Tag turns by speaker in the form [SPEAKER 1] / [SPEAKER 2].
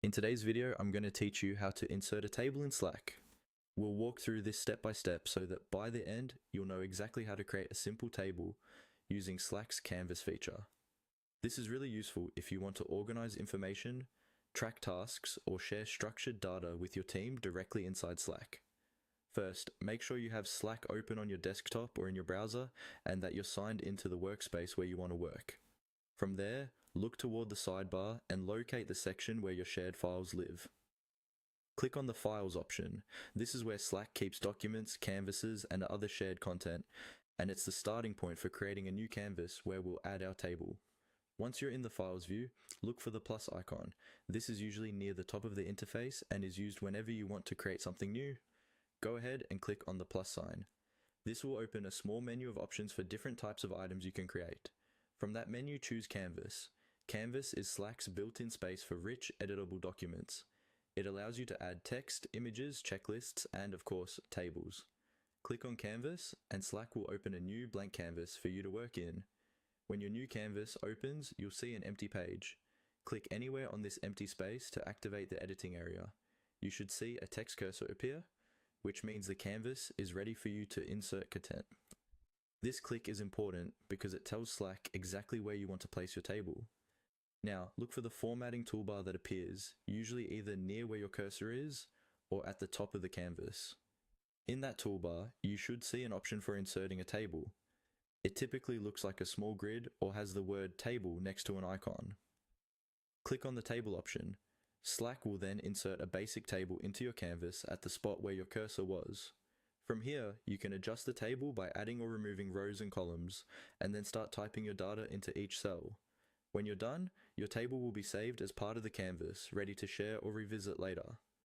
[SPEAKER 1] In today's video, I'm going to teach you how to insert a table in Slack. We'll walk through this step by step so that by the end, you'll know exactly how to create a simple table using Slack's Canvas feature. This is really useful if you want to organize information, track tasks, or share structured data with your team directly inside Slack. First, make sure you have Slack open on your desktop or in your browser and that you're signed into the workspace where you want to work. From there, look toward the sidebar and locate the section where your shared files live. Click on the Files option. This is where Slack keeps documents, canvases, and other shared content, and it's the starting point for creating a new canvas where we'll add our table. Once you're in the Files view, look for the plus icon. This is usually near the top of the interface and is used whenever you want to create something new. Go ahead and click on the plus sign. This will open a small menu of options for different types of items you can create. From that menu, choose Canvas. Canvas is Slack's built-in space for rich, editable documents. It allows you to add text, images, checklists, and of course, tables. Click on Canvas, and Slack will open a new blank canvas for you to work in. When your new canvas opens, you'll see an empty page. Click anywhere on this empty space to activate the editing area. You should see a text cursor appear, which means the canvas is ready for you to insert content. This click is important because it tells Slack exactly where you want to place your table. Now, look for the formatting toolbar that appears, usually either near where your cursor is or at the top of the canvas. In that toolbar, you should see an option for inserting a table. It typically looks like a small grid or has the word table next to an icon. Click on the table option. Slack will then insert a basic table into your canvas at the spot where your cursor was. From here, you can adjust the table by adding or removing rows and columns, and then start typing your data into each cell. When you're done, your table will be saved as part of the canvas, ready to share or revisit later.